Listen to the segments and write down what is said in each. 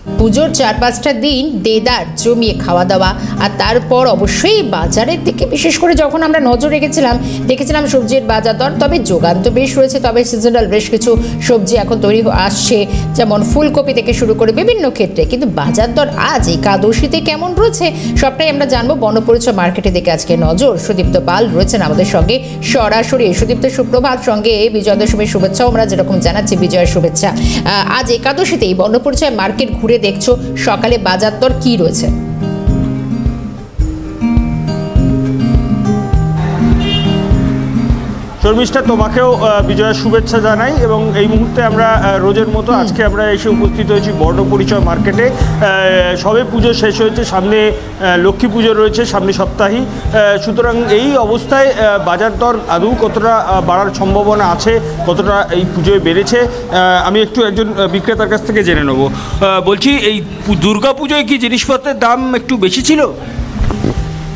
পুজোর 4-5টা দিন দেদার জমিয়ে খাওয়া দাওয়া, আর তারপর অবশ্যই বাজারের দিকে বিশেষ করে যখন আমরা নজর দেখেছিলাম সবজির বাজার দর। তবে যোগান তো বেশ রয়েছে, তবে সিজনাল বেশ কিছু সবজি এখন তৈরি আসছে, যেমন ফুলকপি থেকে শুরু করে বিভিন্ন ক্ষেত্রে। কিন্তু বাজার দর আজ একাদশীতে কেমন রয়েছে সবটাই আমরা জানবো। বনপরিচয় মার্কেটের দিকে আজকে নজর। সুদীপ্ত পাল রয়েছেন আমাদের সঙ্গে সরাসরি। সুদীপ্ত, সুপ্রভাত। সঙ্গে বিজয়া দশমীর শুভেচ্ছাও আমরা যেরকম জানাচ্ছি, বিজয়ের শুভেচ্ছা। আজ একাদশীতে এই বনপরিচয় মার্কেট ঘুরে দেখছো, সকালে বাজার দর কি রয়েছে? শর্মিষ্ঠা, তোমাকেও বিজয়ের শুভেচ্ছা জানাই। এবং এই মুহূর্তে আমরা রোজের মতো আজকে আমরা এসে উপস্থিত হয়েছি বর্ণপরিচয় মার্কেটে। সবে পুজো শেষ হয়েছে, সামনে লক্ষ্মী পুজো রয়েছে সামনে সপ্তাহেই। সুতরাং এই অবস্থায় বাজার দর আদৌ কতটা বাড়ার সম্ভাবনা আছে, কতটা এই পুজোয় বেড়েছে, আমি একটু একজন বিক্রেতার কাছ থেকে জেনে নেব। বলছি, এই দুর্গা পুজোয় কি জিনিসপত্রের দাম একটু বেশি ছিল?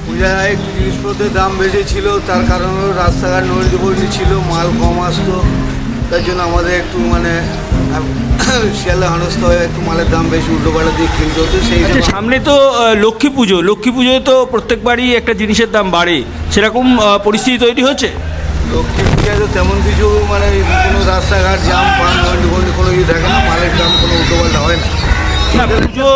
পূজায় জিনিসপত্রের দাম বেশি ছিল, তার কারণ হলো রাস্তাঘাট নদী ছিল, মাল কম আসতো, তার জন্য আমাদের একটু শিয়ালে হানস্ত হয়ে একটু মালের দাম বেশি উল্টোপাল্টা দিয়ে কিনতে হতো। সেই সামনে তো লক্ষ্মী পুজোয় তো প্রত্যেকবারই একটা জিনিসের দাম বাড়ে, সেরকম পরিস্থিতি তৈরি হচ্ছে? লক্ষ্মী পূজায় তো তেমন কিছু কোনো রাস্তাঘাট জাম পান নদী কোনো কিছু থাকে না, মালের দাম কোনো উল্টোপাল্টা হয় না। পুজো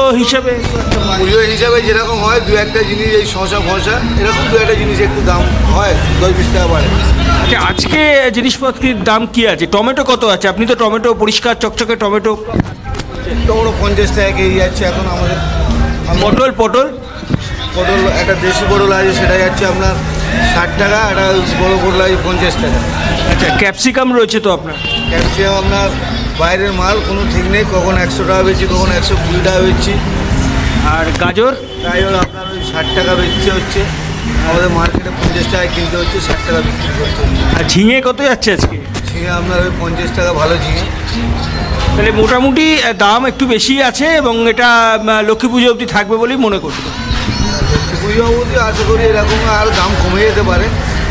হিসাবে যেরকম হয়, দু একটা জিনিস, এই শশা ফসা এরকম দু একটা জিনিস একটু দাম হয়, 10-20 টাকা বাড়ে। আচ্ছা, আজকে জিনিসপত্রের দাম কি আছে? টমেটো কত আছে? আপনি তো টমেটো পরিষ্কার চকচকে টমেটো। 50 টাকা কেজি যাচ্ছে এখন আমাদের। পটল একটা দেশি পটল আছে, সেটা যাচ্ছে আপনার 60 টাকা, একটা বড় পটল আছে 50 টাকা। আচ্ছা, ক্যাপসিকাম রয়েছে তো আপনার? ক্যাপসিকাম আপনার বাইরের মাল, কোনো ঠিক নেই, কখন 100 টাকা বেচছি, কখন 120 টাকা বেচছি। আর গাজর আপনার ওই 60 টাকা বেচতে হচ্ছে, আমাদের মার্কেটে 50 টাকায় কিনতে হচ্ছে, 60 টাকা বিক্রি করতে হচ্ছে। আর ঝিঙে কত যাচ্ছে আজকে? ঝিঙে আপনার ওই 50 টাকা, ভালো ঝিঙে। তাহলে মোটামুটি দাম একটু বেশি আছে, এবং এটা লক্ষ্মী পুজো অবধি থাকবে বলেই মনে করছি। লক্ষ্মী পুজো অবধি আশা করি এরকম আরও দাম কমে যেতে পারে,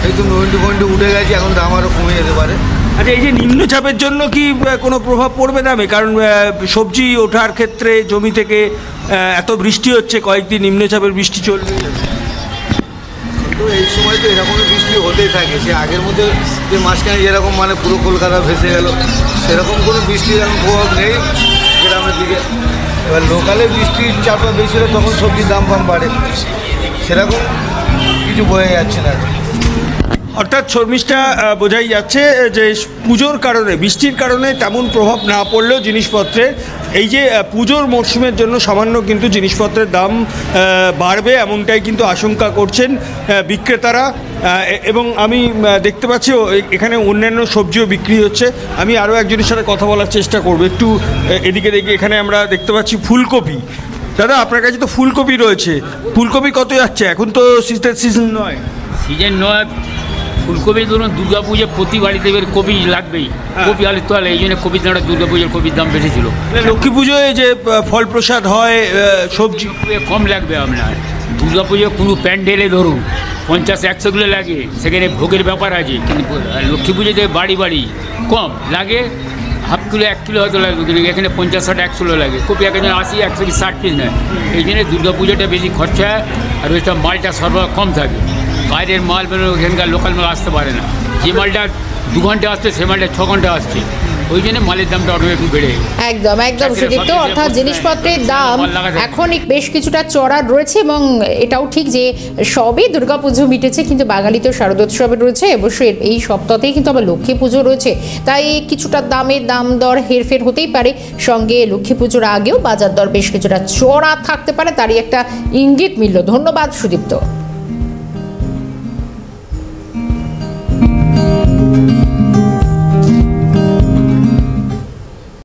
এই তো নন্ডি উঠে গেছে, এখন দাম আরও কমে যেতে পারে। আচ্ছা, এই যে নিম্নচাপের জন্য কি কোনো প্রভাব পড়বে দামে? কারণ সবজি ওঠার ক্ষেত্রে জমি থেকে এত বৃষ্টি হচ্ছে, কয়েকদিন নিম্নচাপের বৃষ্টি চলবে, তো এই সময় তো এরকমই বৃষ্টি হতেই থাকে। সে আগের মধ্যে যে মাঝখানে যেরকম পুরো কলকাতা ভেসে গেল, সেরকম কোনো বৃষ্টির এখন প্রভাব নেই গ্রামের দিকে। এবার লোকালে বৃষ্টির চাপটা বেশি হলে তখন সবজির দাম বাড়ে, সেরকম কিছু বোঝা যাচ্ছে না। অর্থাৎ শর্মিষ্ঠা, বোঝাই যাচ্ছে যে পুজোর কারণে, বৃষ্টির কারণে তেমন প্রভাব না পড়লেও জিনিসপত্রের এই যে পুজোর মরশুমের জন্য সামান্য কিন্তু জিনিসপত্রের দাম বাড়বে, এমনটাই কিন্তু আশঙ্কা করছেন বিক্রেতারা। এবং আমি দেখতে পাচ্ছি এখানে অন্যান্য সবজিও বিক্রি হচ্ছে। আমি আরও একজনের সাথে কথা বলার চেষ্টা করব। একটু এদিকে দেখি, এখানে আমরা দেখতে পাচ্ছি ফুলকপি। দাদা, আপনার কাছে তো ফুলকপি রয়েছে, ফুলকপি কত যাচ্ছে? এখন তো শীতের সিজন নয়। সিজন নয়, ফুলকপি ধরুন দুর্গা পুজো প্রতি বাড়িতে এবার কপি লাগবেই, কপি আলুর তো আলে, এই জন্য কপির দামটা দুর্গা পুজোর কপির দাম বেশি ছিল। লক্ষ্মী পুজোয় যে ফল প্রসাদ হয়, সবজি কম লাগবে আপনার। দুর্গা পুজো কোনো প্যান্ডেলে ধরুন 50-100 কিলো লাগে, সেখানে ভোগের ব্যাপার আছে। কিন্তু লক্ষ্মী পুজোতে বাড়ি কম লাগে, হাফ কিলো 1 কিলো হয়তো লাগবে, কিন্তু এখানে 50-60-100 কিলো লাগে। কপি এখানে 80-160 পিস নেয়, এই জন্য দুর্গা পুজোটা বেশি খরচা হয়, আর ওইটা মালটা সরবরাহ কম থাকে। বাইরের মাল এখানকার লোকাল মাল আসতে পারে না, যে মালটা 2 ঘন্টা আসছে সে মালটা 6 ঘন্টা আসছে, ওই জন্য মালের দামটা একটু বেড়ে। একদম সুদীপ্ত, অর্থাৎ জিনিসপত্রের দাম এখন বেশ কিছুটা চড়া রয়েছে। এবং এটাও ঠিক যে সবই দুর্গাপুজো মিটেছে, কিন্তু বাঙালিতে শারদোৎসবে রয়েছে, অবশ্যই এই সপ্তাহতেই কিন্তু আবার লক্ষ্মী পুজো রয়েছে, তাই কিছুটা দাম দর হেরফের হতেই পারে। সঙ্গে লক্ষ্মী পুজোর আগেও বাজার দর বেশ কিছুটা চড়া থাকতে পারে, তারই একটা ইঙ্গিত মিলল। ধন্যবাদ সুদীপ্ত।